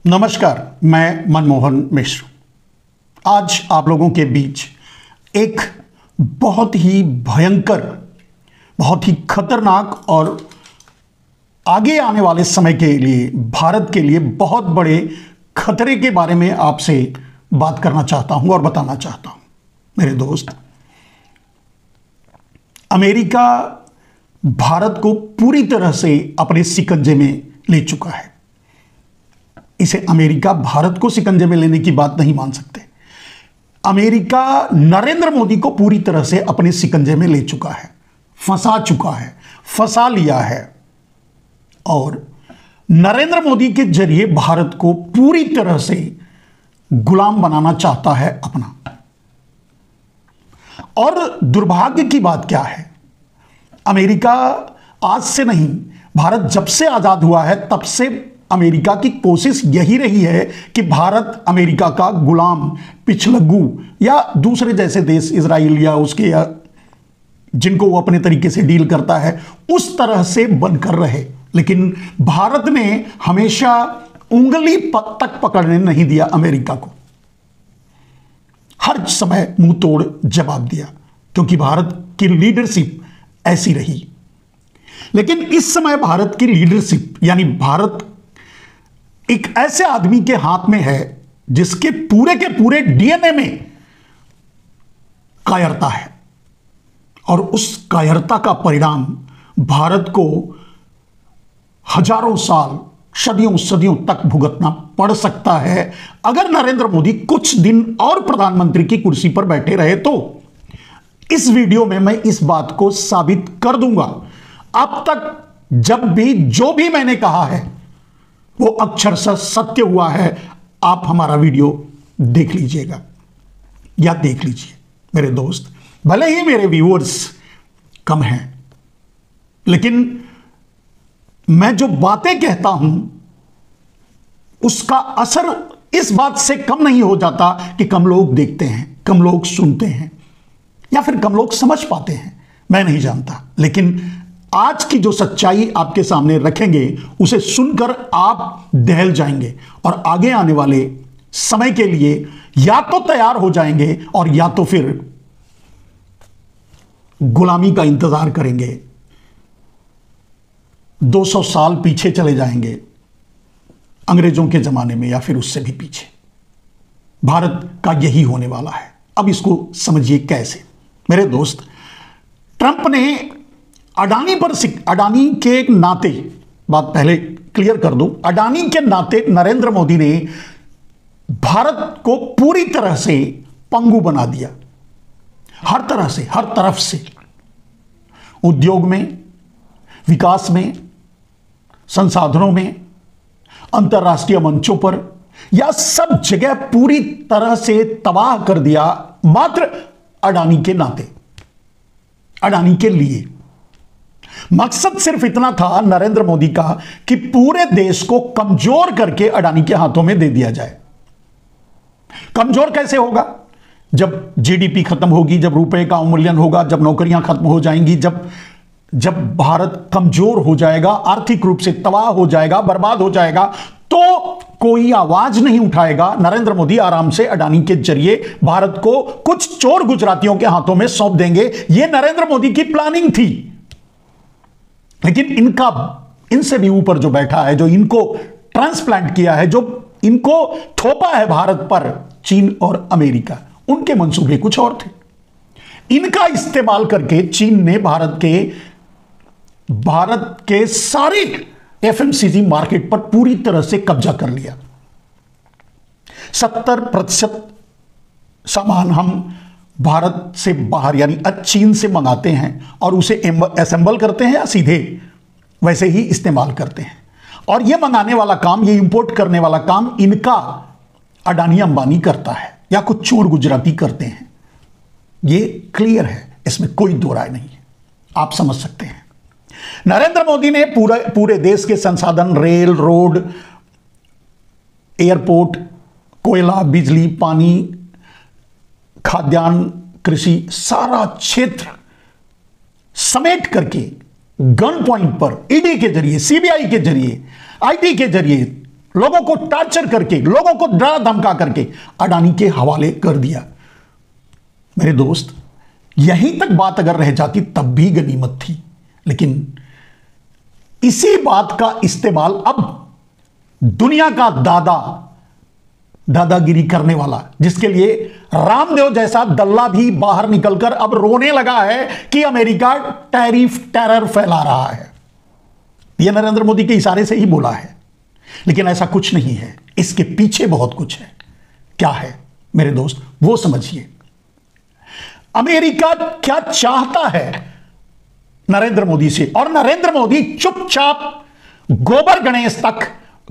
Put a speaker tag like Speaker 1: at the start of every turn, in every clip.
Speaker 1: नमस्कार, मैं मनमोहन मिश्र। आज आप लोगों के बीच एक बहुत ही भयंकर, बहुत ही खतरनाक और आगे आने वाले समय के लिए, भारत के लिए बहुत बड़े खतरे के बारे में आपसे बात करना चाहता हूं और बताना चाहता हूं। मेरे दोस्त, अमेरिका भारत को पूरी तरह से अपने शिकंजे में ले चुका है। इसे अमेरिका भारत को शिकंजे में लेने की बात नहीं मान सकते। अमेरिका नरेंद्र मोदी को पूरी तरह से अपने शिकंजे में ले चुका है, फंसा चुका है, फंसा लिया है और नरेंद्र मोदी के जरिए भारत को पूरी तरह से गुलाम बनाना चाहता है अपना। और दुर्भाग्य की बात क्या है, अमेरिका आज से नहीं, भारत जब से आजाद हुआ है तब से अमेरिका की कोशिश यही रही है कि भारत अमेरिका का गुलाम, पिछलग्गू या दूसरे जैसे देश, इजराइल या उसके या जिनको वो अपने तरीके से डील करता है, उस तरह से बनकर रहे। लेकिन भारत ने हमेशा उंगली तक पकड़ने नहीं दिया अमेरिका को, हर समय मुंह तोड़ जवाब दिया, क्योंकि भारत की लीडरशिप ऐसी रही। लेकिन इस समय भारत की लीडरशिप, यानी भारत एक ऐसे आदमी के हाथ में है जिसके पूरे के पूरे डीएनए में कायरता है, और उस कायरता का परिणाम भारत को हजारों साल, सदियों सदियों तक भुगतना पड़ सकता है अगर नरेंद्र मोदी कुछ दिन और प्रधानमंत्री की कुर्सी पर बैठे रहे तो। इस वीडियो में मैं इस बात को साबित कर दूंगा। अब तक जब भी जो भी मैंने कहा है वो अक्षरशः सत्य हुआ है। आप हमारा वीडियो देख लीजिएगा या देख लीजिए। मेरे दोस्त, भले ही मेरे व्यूअर्स कम हैं, लेकिन मैं जो बातें कहता हूं उसका असर इस बात से कम नहीं हो जाता कि कम लोग देखते हैं, कम लोग सुनते हैं या फिर कम लोग समझ पाते हैं, मैं नहीं जानता। लेकिन आज की जो सच्चाई आपके सामने रखेंगे उसे सुनकर आप दहल जाएंगे और आगे आने वाले समय के लिए या तो तैयार हो जाएंगे और या तो फिर गुलामी का इंतजार करेंगे। 200 साल पीछे चले जाएंगे, अंग्रेजों के जमाने में या फिर उससे भी पीछे। भारत का यही होने वाला है। अब इसको समझिए कैसे। मेरे दोस्त, ट्रंप ने अडानी के नाते, बात पहले क्लियर कर दूं, अडानी के नाते नरेंद्र मोदी ने भारत को पूरी तरह से पंगु बना दिया, हर तरह से, हर तरफ से, उद्योग में, विकास में, संसाधनों में, अंतर्राष्ट्रीय मंचों पर, या सब जगह पूरी तरह से तबाह कर दिया, मात्र अडानी के नाते, अडानी के लिए। मकसद सिर्फ इतना था नरेंद्र मोदी का कि पूरे देश को कमजोर करके अडानी के हाथों में दे दिया जाए। कमजोर कैसे होगा? जब जीडीपी खत्म होगी, जब रुपए का अवमूल्यन होगा, जब नौकरियां खत्म हो जाएंगी, जब भारत कमजोर हो जाएगा, आर्थिक रूप से तबाह हो जाएगा, बर्बाद हो जाएगा, तो कोई आवाज नहीं उठाएगा। नरेंद्र मोदी आराम से अडानी के जरिए भारत को कुछ चोर गुजरातियों के हाथों में सौंप देंगे। यह नरेंद्र मोदी की प्लानिंग थी। लेकिन इनसे भी ऊपर जो बैठा है, जो इनको ट्रांसप्लांट किया है, जो इनको थोपा है भारत पर, चीन और अमेरिका, उनके मंसूबे कुछ और थे। इनका इस्तेमाल करके चीन ने भारत के सारे एफएमसीजी मार्केट पर पूरी तरह से कब्जा कर लिया। 70% सामान हम भारत से बाहर, यानी चीन से मंगाते हैं और उसे असेंबल करते हैं या सीधे वैसे ही इस्तेमाल करते हैं। और यह मंगाने वाला काम, यह इंपोर्ट करने वाला काम इनका अडानी अंबानी करता है या कुछ चोर गुजराती करते हैं। यह क्लियर है, इसमें कोई दो राय नहीं है, आप समझ सकते हैं। नरेंद्र मोदी ने पूरे देश के संसाधन, रेल, रोड, एयरपोर्ट, कोयला, बिजली, पानी, खाद्यान्न, कृषि, सारा क्षेत्र समेट करके गन पॉइंट पर ईडी के जरिए, सीबीआई के जरिए, आईटी के जरिए लोगों को टॉर्चर करके, लोगों को डरा धमका करके अडानी के हवाले कर दिया। मेरे दोस्त, यहीं तक बात अगर रह जाती तब भी गनीमत थी, लेकिन इसी बात का इस्तेमाल अब दुनिया का दादागिरी करने वाला, जिसके लिए रामदेव जैसा दल्ला भी बाहर निकलकर अब रोने लगा है कि अमेरिका टैरिफ टेरर फैला रहा है। यह नरेंद्र मोदी के इशारे से ही बोला है, लेकिन ऐसा कुछ नहीं है, इसके पीछे बहुत कुछ है। क्या है मेरे दोस्त, वो समझिए। अमेरिका क्या चाहता है नरेंद्र मोदी से, और नरेंद्र मोदी चुपचाप गोबर गणेश तक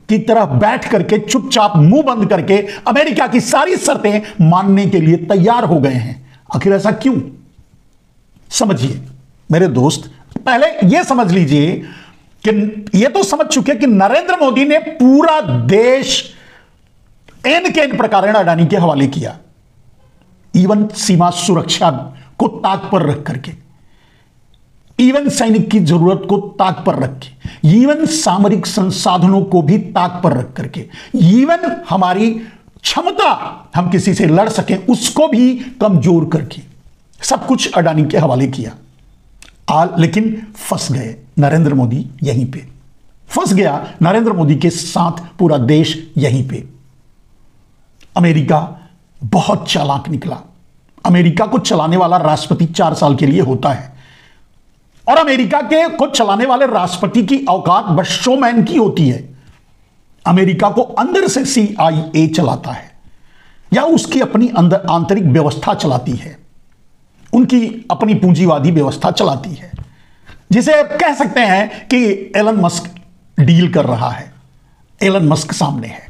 Speaker 1: की तरह बैठ करके चुपचाप मुंह बंद करके अमेरिका की सारी शर्तें मानने के लिए तैयार हो गए हैं। आखिर ऐसा क्यों, समझिए मेरे दोस्त। पहले यह समझ लीजिए कि यह तो समझ चुके कि नरेंद्र मोदी ने पूरा देश इन के इन प्रकार अडानी के हवाले किया, इवन सीमा सुरक्षा को ताक पर रख करके, इवन सैनिक की जरूरत को ताक पर रख के, इवन सामरिक संसाधनों को भी ताक पर रख करके, इवन हमारी क्षमता हम किसी से लड़ सकें उसको भी कमजोर करके सब कुछ अडानी के हवाले किया। लेकिन फंस गए नरेंद्र मोदी, यहीं पे फंस गया नरेंद्र मोदी के साथ पूरा देश यहीं पे। अमेरिका बहुत चालाक निकला। अमेरिका को चलाने वाला राष्ट्रपति 4 साल के लिए होता है, और अमेरिका के को चलाने वाले राष्ट्रपति की औकात बस शोमैन की होती है। अमेरिका को अंदर से CIA चलाता है या उसकी अपनी अंदर आंतरिक व्यवस्था चलाती है, उनकी अपनी पूंजीवादी व्यवस्था चलाती है, जिसे कह सकते हैं कि एलन मस्क डील कर रहा है। एलन मस्क सामने है,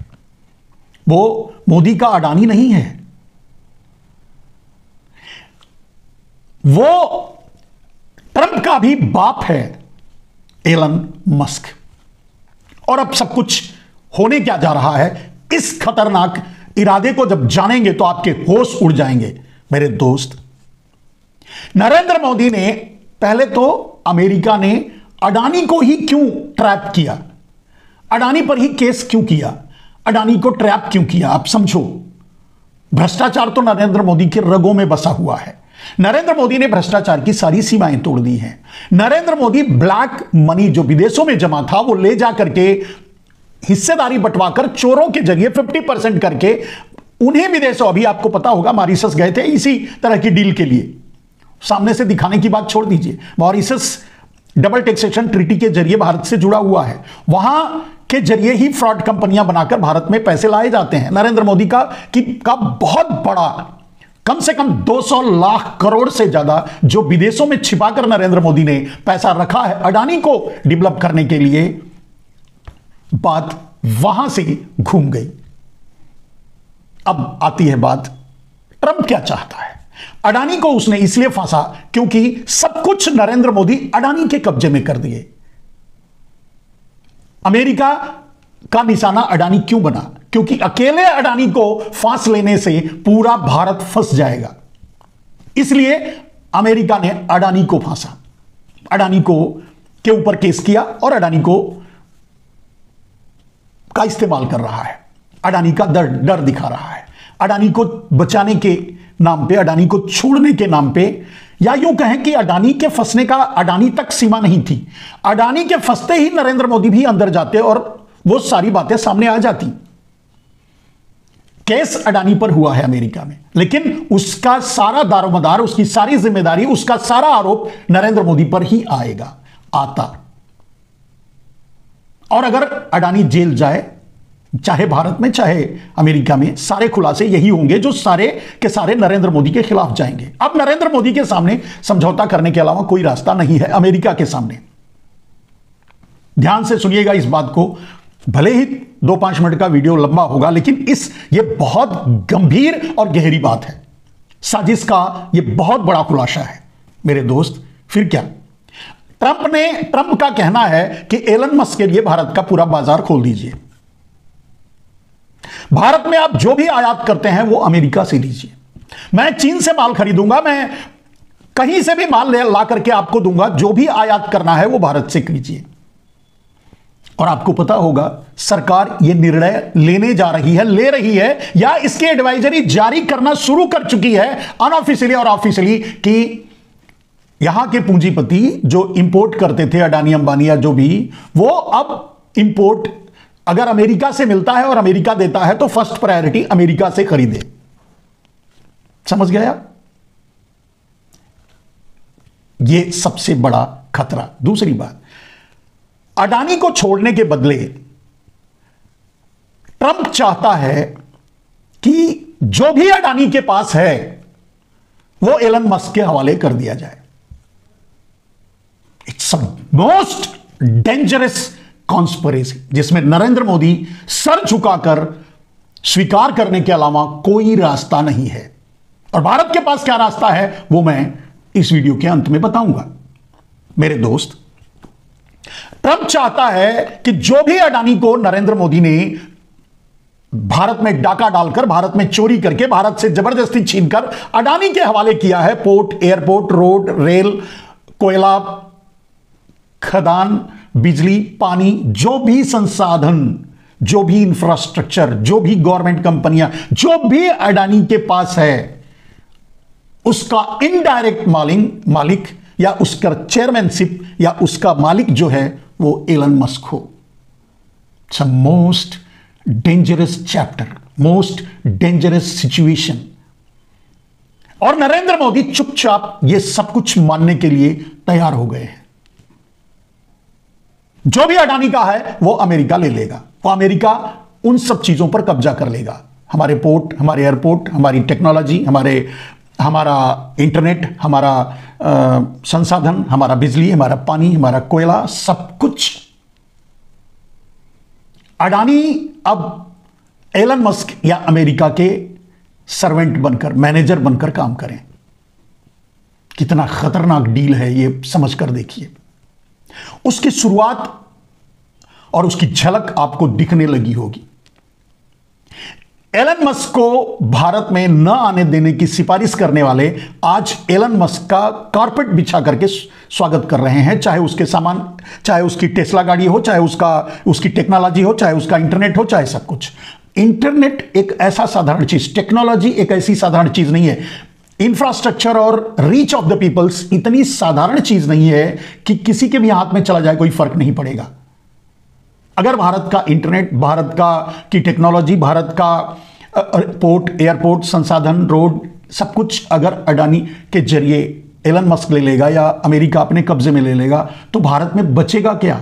Speaker 1: वो मोदी का अडानी नहीं है, वो ट्रंप का भी बाप है, एलन मस्क। और अब सब कुछ होने क्या जा रहा है, इस खतरनाक इरादे को जब जानेंगे तो आपके होश उड़ जाएंगे मेरे दोस्त। नरेंद्र मोदी ने पहले तो अमेरिका ने अडानी को ही क्यों ट्रैप किया, अडानी पर ही केस क्यों किया, अडानी को ट्रैप क्यों किया, आप समझो। भ्रष्टाचार तो नरेंद्र मोदी के रगों में बसा हुआ है। नरेंद्र मोदी ने भ्रष्टाचार की सारी सीमाएं तोड़ दी हैं। नरेंद्र मोदी ब्लैक मनी जो विदेशों में जमा था वो ले जाकर के हिस्सेदारी बंटवाकर चोरों के जरिए 50% करके उन्हें विदेशों, अभी आपको पता होगा मॉरिशस गए थे इसी तरह की डील के लिए। सामने से दिखाने की बात छोड़ दीजिए, मॉरिशस डबल टैक्सेशन ट्रीटी के जरिए भारत से जुड़ा हुआ है, वहां के जरिए ही फ्रॉड कंपनियां बनाकर भारत में पैसे लाए जाते हैं। नरेंद्र मोदी का बहुत बड़ा, कम से कम 200 लाख करोड़ से ज्यादा जो विदेशों में छिपाकर नरेंद्र मोदी ने पैसा रखा है अडानी को डेवलप करने के लिए, बात वहां से घूम गई। अब आती है बात, ट्रंप क्या चाहता है। अडानी को उसने इसलिए फांसा क्योंकि सब कुछ नरेंद्र मोदी अडानी के कब्जे में कर दिए। अमेरिका का निशाना अडानी क्यों बना, क्योंकि अकेले अडानी को फांस लेने से पूरा भारत फंस जाएगा, इसलिए अमेरिका ने अडानी को फांसा, अडानी को के ऊपर केस किया और अडानी को का इस्तेमाल कर रहा है, अडानी का डर दिखा रहा है, अडानी को बचाने के नाम पे, अडानी को छोड़ने के नाम पे, या यूं कहें कि अडानी के फंसने का अडानी तक सीमा नहीं थी। अडानी के फंसते ही नरेंद्र मोदी भी अंदर जाते और वो सारी बातें सामने आ जाती। केस अडानी पर हुआ है अमेरिका में, लेकिन उसका सारा दारोमदार, उसकी सारी जिम्मेदारी, उसका सारा आरोप नरेंद्र मोदी पर ही आएगा, आता। और अगर अडानी जेल जाए, चाहे भारत में चाहे अमेरिका में, सारे खुलासे यही होंगे जो सारे के सारे नरेंद्र मोदी के खिलाफ जाएंगे। अब नरेंद्र मोदी के सामने समझौता करने के अलावा कोई रास्ता नहीं है अमेरिका के सामने। ध्यान से सुनिएगा इस बात को, भले ही 2-5 मिनट का वीडियो लंबा होगा, लेकिन ये बहुत गंभीर और गहरी बात है। साजिश का यह बहुत बड़ा खुलासा है मेरे दोस्त। फिर क्या, ट्रंप का कहना है कि एलन मस्क के लिए भारत का पूरा बाजार खोल दीजिए, भारत में आप जो भी आयात करते हैं वो अमेरिका से लीजिए, मैं चीन से माल खरीदूंगा, मैं कहीं से भी माल ला करके आपको दूंगा, जो भी आयात करना है वो भारत से कीजिए। और आपको पता होगा सरकार यह निर्णय लेने जा रही है, ले रही है, या इसकी एडवाइजरी जारी करना शुरू कर चुकी है अनऑफिशियली और ऑफिशियली कि यहां के पूंजीपति जो इंपोर्ट करते थे, अडानी अंबानी या जो भी, वो अब इंपोर्ट अगर अमेरिका से मिलता है और अमेरिका देता है तो फर्स्ट प्रायोरिटी अमेरिका से खरीदे। समझ गया? यह सबसे बड़ा खतरा। दूसरी बात, अडानी को छोड़ने के बदले ट्रंप चाहता है कि जो भी अडानी के पास है वो एलन मस्क के हवाले कर दिया जाए। इट्स मोस्ट डेंजरस कॉन्स्पिरेसी, जिसमें नरेंद्र मोदी सर झुकाकर स्वीकार करने के अलावा कोई रास्ता नहीं है। और भारत के पास क्या रास्ता है वो मैं इस वीडियो के अंत में बताऊंगा। मेरे दोस्त, ट्रंप चाहता है कि जो भी अडानी को नरेंद्र मोदी ने भारत में डाका डालकर, भारत में चोरी करके, भारत से जबरदस्ती छीनकर अडानी के हवाले किया है, पोर्ट, एयरपोर्ट, रोड, रेल, कोयला, खदान, बिजली, पानी, जो भी संसाधन, जो भी इंफ्रास्ट्रक्चर, जो भी गवर्नमेंट कंपनियां, जो भी अडानी के पास है, उसका इनडायरेक्ट मालिक या उसका चेयरमैनशिप या उसका मालिक जो है वो एलन मस्क हो। It's a most dangerous chapter, most dangerous situation. और नरेंद्र मोदी चुपचाप ये सब कुछ मानने के लिए तैयार हो गए हैं। जो भी अडानी का है वो अमेरिका ले लेगा, वो अमेरिका उन सब चीजों पर कब्जा कर लेगा। हमारे पोर्ट, हमारे एयरपोर्ट, हमारी टेक्नोलॉजी, हमारा इंटरनेट, हमारा संसाधन, हमारा बिजली, हमारा पानी, हमारा कोयला, सब कुछ। अडानी अब एलन मस्क या अमेरिका के सर्वेंट बनकर, मैनेजर बनकर काम करें। कितना खतरनाक डील है ये समझ कर देखिए। उसकी शुरुआत और उसकी झलक आपको दिखने लगी होगी। एलन मस्क को भारत में न आने देने की सिफारिश करने वाले आज एलन मस्क का कारपेट बिछा करके स्वागत कर रहे हैं। चाहे उसके सामान, चाहे उसकी टेस्ला गाड़ी हो, चाहे उसकी टेक्नोलॉजी हो, चाहे उसका इंटरनेट हो, चाहे सब कुछ। इंटरनेट एक ऐसा साधारण चीज, टेक्नोलॉजी एक ऐसी साधारण चीज नहीं है, इंफ्रास्ट्रक्चर और रीच ऑफ द पीपल्स इतनी साधारण चीज नहीं है कि किसी के भी हाथ में चला जाए कोई फर्क नहीं पड़ेगा। अगर भारत का इंटरनेट, भारत की टेक्नोलॉजी, भारत का पोर्ट, एयरपोर्ट, संसाधन, रोड, सब कुछ अगर अडानी के जरिए एलन मस्क ले लेगा या अमेरिका अपने कब्जे में ले लेगा तो भारत में बचेगा क्या?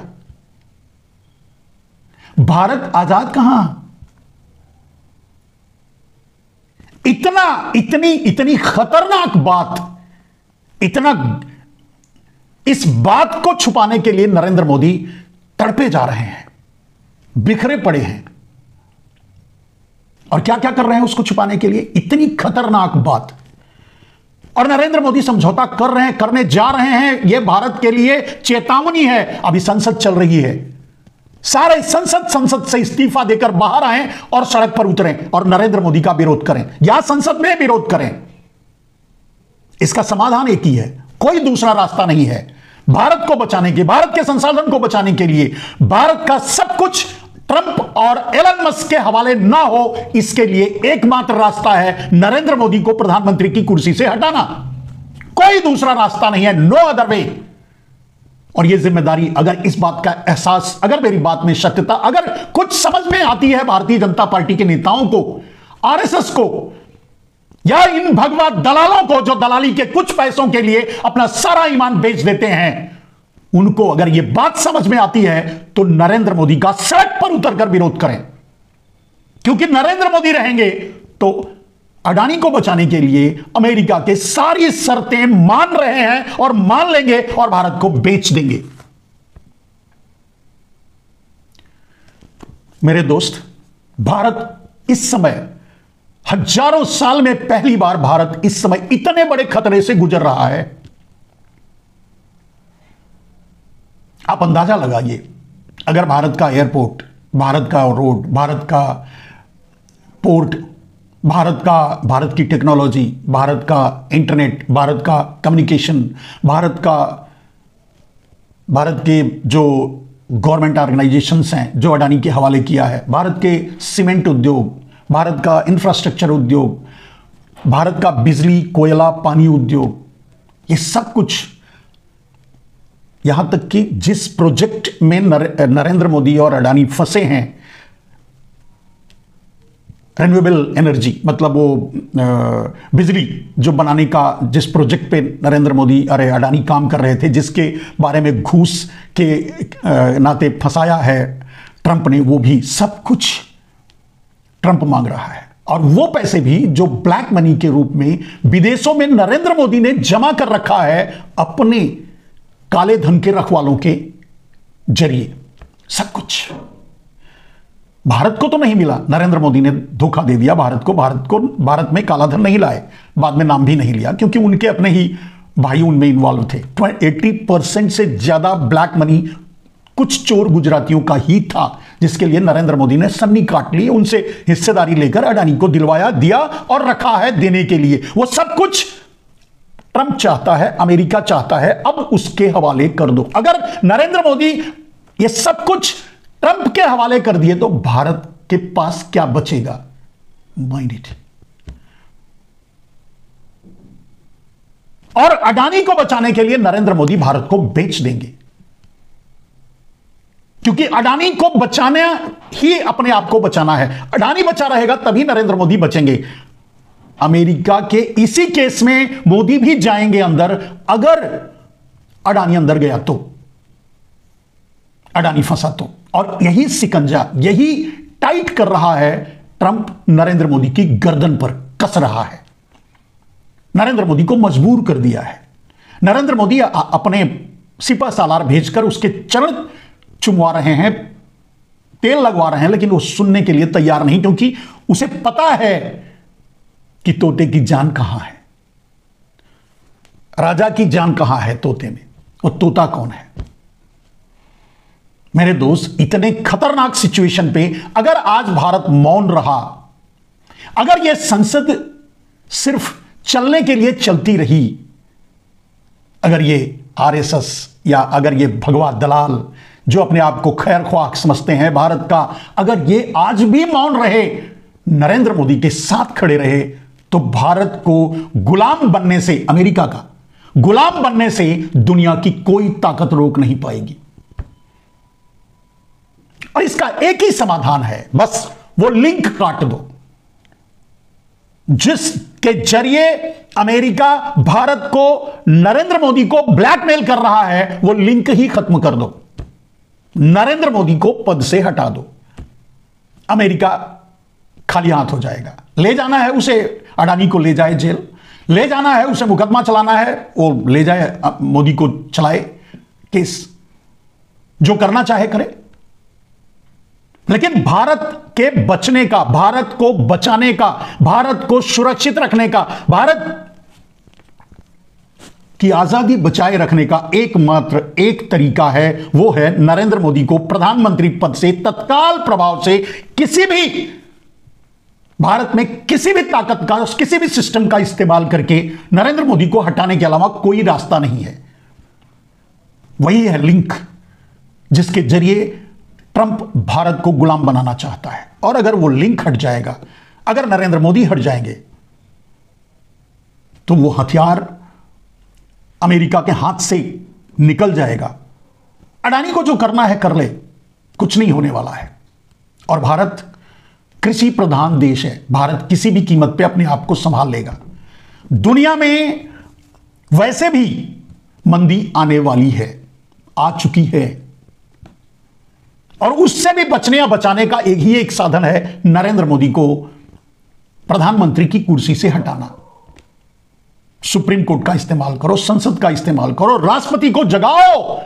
Speaker 1: भारत आजाद कहां? इतनी खतरनाक बात, इस बात को छुपाने के लिए नरेंद्र मोदी तड़पे जा रहे हैं, बिखरे पड़े हैं। और क्या क्या कर रहे हैं उसको छुपाने के लिए? इतनी खतरनाक बात। और नरेंद्र मोदी समझौता कर रहे हैं, करने जा रहे हैं। यह भारत के लिए चेतावनी है। अभी संसद चल रही है, सारे संसद से इस्तीफा देकर बाहर आए और सड़क पर उतरें और नरेंद्र मोदी का विरोध करें या संसद में विरोध करें। इसका समाधान एक ही है, कोई दूसरा रास्ता नहीं है। भारत को बचाने के, भारत के संसाधन को बचाने के लिए, भारत का सब कुछ ट्रंप और एलन मस्क के हवाले ना हो, इसके लिए एकमात्र रास्ता है नरेंद्र मोदी को प्रधानमंत्री की कुर्सी से हटाना। कोई दूसरा रास्ता नहीं है, नो अदर वे। और यह जिम्मेदारी, अगर इस बात का एहसास, अगर मेरी बात में सत्यता, अगर कुछ समझ में आती है भारतीय जनता पार्टी के नेताओं को, आरएसएस को, या इन भगवा दलालों को जो दलाली के कुछ पैसों के लिए अपना सारा ईमान बेच देते हैं, उनको अगर यह बात समझ में आती है तो नरेंद्र मोदी का सड़क पर उतरकर विरोध करें। क्योंकि नरेंद्र मोदी रहेंगे तो अडानी को बचाने के लिए अमेरिका के सारी शर्तें मान रहे हैं और मान लेंगे और भारत को बेच देंगे। मेरे दोस्त, भारत इस समय, हजारों साल में पहली बार भारत इस समय इतने बड़े खतरे से गुजर रहा है। आप अंदाजा लगाइए, अगर भारत का एयरपोर्ट, भारत का रोड, भारत का पोर्ट, भारत की टेक्नोलॉजी, भारत का इंटरनेट, भारत का कम्युनिकेशन, भारत के जो गवर्नमेंट ऑर्गेनाइजेशंस हैं जो अडानी के हवाले किया है, भारत के सीमेंट उद्योग, भारत का इंफ्रास्ट्रक्चर उद्योग, भारत का बिजली कोयला पानी उद्योग, ये सब कुछ, यहां तक कि जिस प्रोजेक्ट में नरेंद्र मोदी और अडानी फंसे हैं, रिन्यूएबल एनर्जी, मतलब वो बिजली जो बनाने का जिस प्रोजेक्ट पे नरेंद्र मोदी अरे अडानी काम कर रहे थे, जिसके बारे में घूस के नाते फंसाया है ट्रंप ने, वो भी सब कुछ ट्रंप मांग रहा है। और वो पैसे भी जो ब्लैक मनी के रूप में विदेशों में नरेंद्र मोदी ने जमा कर रखा है अपने काले धन के रखवालों के जरिए, सब कुछ भारत को तो नहीं मिला। नरेंद्र मोदी ने धोखा दे दिया भारत को, भारत में काला धन नहीं लाए, बाद में नाम भी नहीं लिया क्योंकि उनके अपने ही भाई उनमें इन्वॉल्व थे। 80% से ज्यादा ब्लैक मनी कुछ चोर गुजरातियों का ही था, जिसके लिए नरेंद्र मोदी ने सन्नी काट ली, उनसे हिस्सेदारी लेकर अडानी को दिलवाया, दिया और रखा है देने के लिए। वो सब कुछ ट्रंप चाहता है, अमेरिका चाहता है, अब उसके हवाले कर दो। अगर नरेंद्र मोदी ये सब कुछ ट्रंप के हवाले कर दिए तो भारत के पास क्या बचेगा? Mind it. और अडानी को बचाने के लिए नरेंद्र मोदी भारत को बेच देंगे, क्योंकि अडानी को बचाना ही अपने आप को बचाना है। अडानी बचा रहेगा तभी नरेंद्र मोदी बचेंगे। अमेरिका के इसी केस में मोदी भी जाएंगे अंदर अगर अडानी अंदर गया तो, अडानी फंसा तो। और यही सिकंजा, यही टाइट कर रहा है ट्रंप, नरेंद्र मोदी की गर्दन पर कस रहा है, नरेंद्र मोदी को मजबूर कर दिया है। नरेंद्र मोदी अपने सिपा सालार भेजकर उसके चरण चुमवा रहे हैं, तेल लगवा रहे हैं, लेकिन वो सुनने के लिए तैयार नहीं, क्योंकि उसे पता है कि तोते की जान कहां है, राजा की जान कहां है तोते में, वो तोता कौन है। मेरे दोस्त, इतने खतरनाक सिचुएशन पे अगर आज भारत मौन रहा, अगर यह संसद सिर्फ चलने के लिए चलती रही, अगर ये आरएसएस या अगर ये भगवा दलाल जो अपने आप को खैर ख्वाह समझते हैं भारत का, अगर ये आज भी मौन रहे, नरेंद्र मोदी के साथ खड़े रहे, तो भारत को गुलाम बनने से, अमेरिका का गुलाम बनने से दुनिया की कोई ताकत रोक नहीं पाएगी। और इसका एक ही समाधान है, बस वो लिंक काट दो जिसके जरिए अमेरिका भारत को, नरेंद्र मोदी को ब्लैकमेल कर रहा है, वो लिंक ही खत्म कर दो। नरेंद्र मोदी को पद से हटा दो, अमेरिका खाली हाथ हो जाएगा। ले जाना है उसे, अडानी को ले जाए जेल, ले जाना है उसे, मुकदमा चलाना है वो ले जाए, मोदी को चलाए केस, जो करना चाहे करे। लेकिन भारत के बचने का, भारत को बचाने का, भारत को सुरक्षित रखने का, भारत की आजादी बचाए रखने का एकमात्र एक तरीका है, वो है नरेंद्र मोदी को प्रधानमंत्री पद से तत्काल प्रभाव से, किसी भी भारत में किसी भी ताकत का, किसी भी सिस्टम का इस्तेमाल करके नरेंद्र मोदी को हटाने के अलावा कोई रास्ता नहीं है। वही है लिंक जिसके जरिए ट्रंप भारत को गुलाम बनाना चाहता है। और अगर वो लिंक हट जाएगा, अगर नरेंद्र मोदी हट जाएंगे, तो वो हथियार अमेरिका के हाथ से निकल जाएगा। अडानी को जो करना है कर ले, कुछ नहीं होने वाला है। और भारत कृषि प्रधान देश है, भारत किसी भी कीमत पे अपने आप को संभाल लेगा। दुनिया में वैसे भी मंदी आने वाली है, आ चुकी है, और उससे भी बचने या बचाने का एक ही एक साधन है, नरेंद्र मोदी को प्रधानमंत्री की कुर्सी से हटाना। सुप्रीम कोर्ट का इस्तेमाल करो, संसद का इस्तेमाल करो, राष्ट्रपति को जगाओ।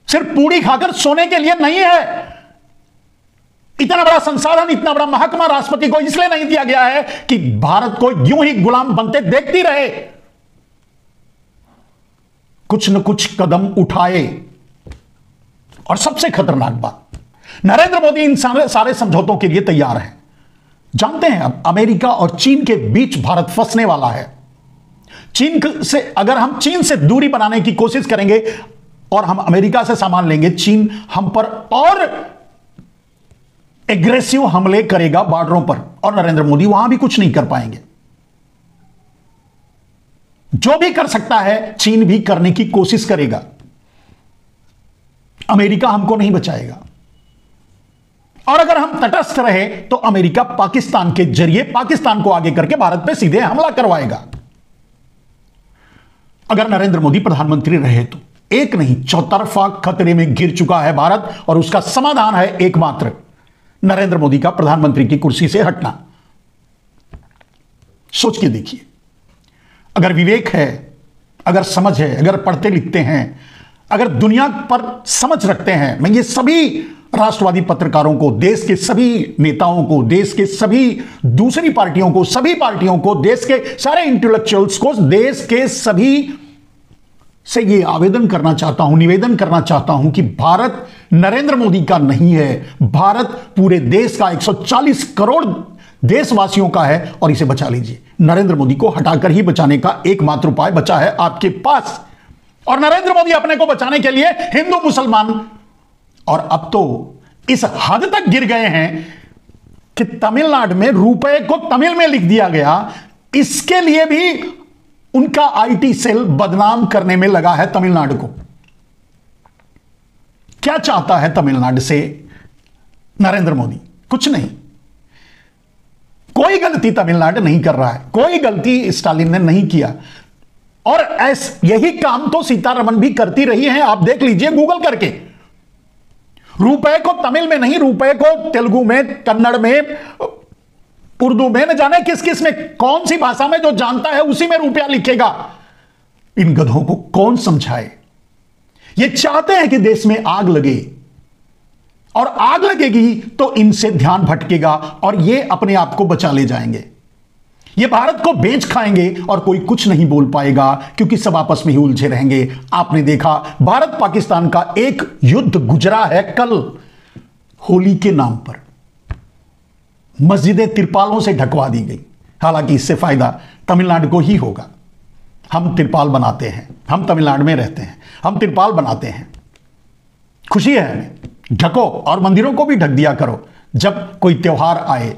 Speaker 1: सिर्फ पूड़ी खाकर सोने के लिए नहीं है। इतना बड़ा संसाधन, इतना बड़ा महकमा राष्ट्रपति को इसलिए नहीं दिया गया है कि भारत को यूं ही गुलाम बनते देखती रहे। कुछ न कुछ कदम उठाए। और सबसे खतरनाक बात, नरेंद्र मोदी इन सारे समझौतों के लिए तैयार हैं। जानते हैं अब अमेरिका और चीन के बीच भारत फंसने वाला है। चीन से, अगर हम चीन से दूरी बनाने की कोशिश करेंगे और हम अमेरिका से सामान लेंगे, चीन हम पर और एग्रेसिव हमले करेगा बॉर्डरों पर, और नरेंद्र मोदी वहां भी कुछ नहीं कर पाएंगे। जो भी कर सकता है चीन भी करने की कोशिश करेगा। अमेरिका हमको नहीं बचाएगा। और अगर हम तटस्थ रहे तो अमेरिका पाकिस्तान के जरिए पाकिस्तान को आगे करके भारत पे सीधे हमला करवाएगा। अगर नरेंद्र मोदी प्रधानमंत्री रहे तो एक नहीं चौतरफा खतरे में घिर चुका है भारत, और उसका समाधान है एकमात्र, नरेंद्र मोदी का प्रधानमंत्री की कुर्सी से हटना। सोच के देखिए, अगर विवेक है, अगर समझ है, अगर पढ़ते लिखते हैं, अगर दुनिया पर समझ रखते हैं, मैं ये सभी राष्ट्रवादी पत्रकारों को, देश के सभी नेताओं को, देश के सभी दूसरी पार्टियों को, सभी पार्टियों को, देश के सारे इंटेलेक्चुअल्स को, देश के सभी से ये आवेदन करना चाहता हूं, निवेदन करना चाहता हूं कि भारत नरेंद्र मोदी का नहीं है, भारत पूरे देश का 140 करोड़ देशवासियों का है, और इसे बचा लीजिए। नरेंद्र मोदी को हटाकर ही बचाने का एकमात्र उपाय बचा है आपके पास, और नरेंद्र मोदी अपने को बचाने के लिए हिंदू मुसलमान, और अब तो इस हद तक गिर गए हैं कि तमिलनाडु में रुपए को तमिल में लिख दिया गया। इसके लिए भी उनका आईटी सेल बदनाम करने में लगा है तमिलनाडु को। क्या चाहता है तमिलनाडु से नरेंद्र मोदी? कुछ नहीं। कोई गलती तमिलनाडु नहीं कर रहा है, कोई गलती स्टालिन ने नहीं किया, और यही काम तो सीतारमण भी करती रही हैं। आप देख लीजिए गूगल करके, रुपए को तमिल में नहीं, रुपए को तेलुगु में, कन्नड़ में, उर्दू में, न जाने किस किस में, कौन सी भाषा में जो जानता है उसी में रुपया लिखेगा। इन गधों को कौन समझाए? ये चाहते हैं कि देश में आग लगे, और आग लगेगी तो इनसे ध्यान भटकेगा और ये अपने आप को बचा ले जाएंगे। ये भारत को बेच खाएंगे और कोई कुछ नहीं बोल पाएगा, क्योंकि सब आपस में ही उलझे रहेंगे। आपने देखा भारत पाकिस्तान का एक युद्ध गुजरा है कल, होली के नाम पर मस्जिदें तिरपालों से ढकवा दी गई। हालांकि इससे फायदा तमिलनाडु को ही होगा। हम तिरपाल बनाते हैं, हम तमिलनाडु में रहते हैं, हम तिरपाल बनाते हैं, खुशी है हमें। ढको, और मंदिरों को भी ढक दिया करो जब कोई त्योहार आए।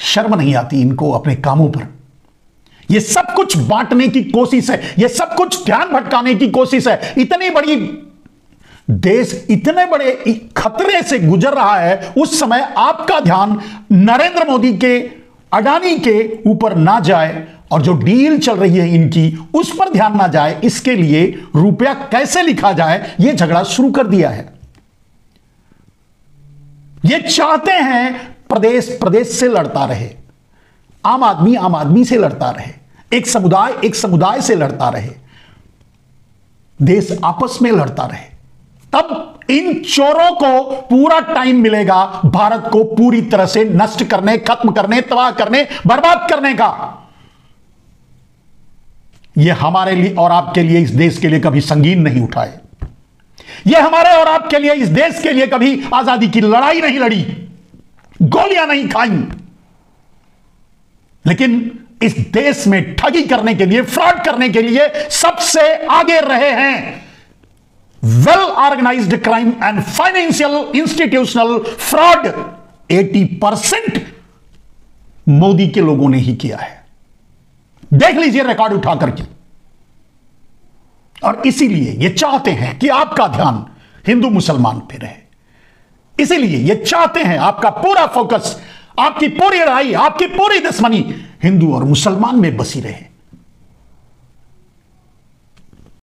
Speaker 1: शर्म नहीं आती इनको अपने कामों पर। यह सब कुछ बांटने की कोशिश है, यह सब कुछ ध्यान भटकाने की कोशिश है। इतनी बड़ी देश इतने बड़े खतरे से गुजर रहा है, उस समय आपका ध्यान नरेंद्र मोदी के, अडानी के ऊपर ना जाए, और जो डील चल रही है इनकी उस पर ध्यान ना जाए। इसके लिए रुपया कैसे लिखा जाए यह झगड़ा शुरू कर दिया है। ये चाहते हैं प्रदेश प्रदेश से लड़ता रहे, आम आदमी से लड़ता रहे, एक समुदाय से लड़ता रहे, देश आपस में लड़ता रहे। तब इन चोरों को पूरा टाइम मिलेगा भारत को पूरी तरह से नष्ट करने, खत्म करने, तबाह करने, बर्बाद करने का। यह हमारे लिए और आपके लिए, इस देश के लिए कभी संगीन नहीं उठाए। यह हमारे और आपके लिए, इस देश के लिए कभी आजादी की लड़ाई नहीं लड़ी, गोलियां नहीं खाई, लेकिन इस देश में ठगी करने के लिए, फ्रॉड करने के लिए सबसे आगे रहे हैं। Well organised crime and financial institutional fraud 80% Modi के लोगों ने ही किया है। देख लीजिए रिकॉर्ड उठा करके। और इसीलिए ये चाहते हैं कि आपका ध्यान हिंदू मुसलमान पे रहे। इसीलिए ये चाहते हैं आपका पूरा फोकस, आपकी पूरी लड़ाई, आपकी पूरी दुश्मनी हिंदू और मुसलमान में बसी रहे।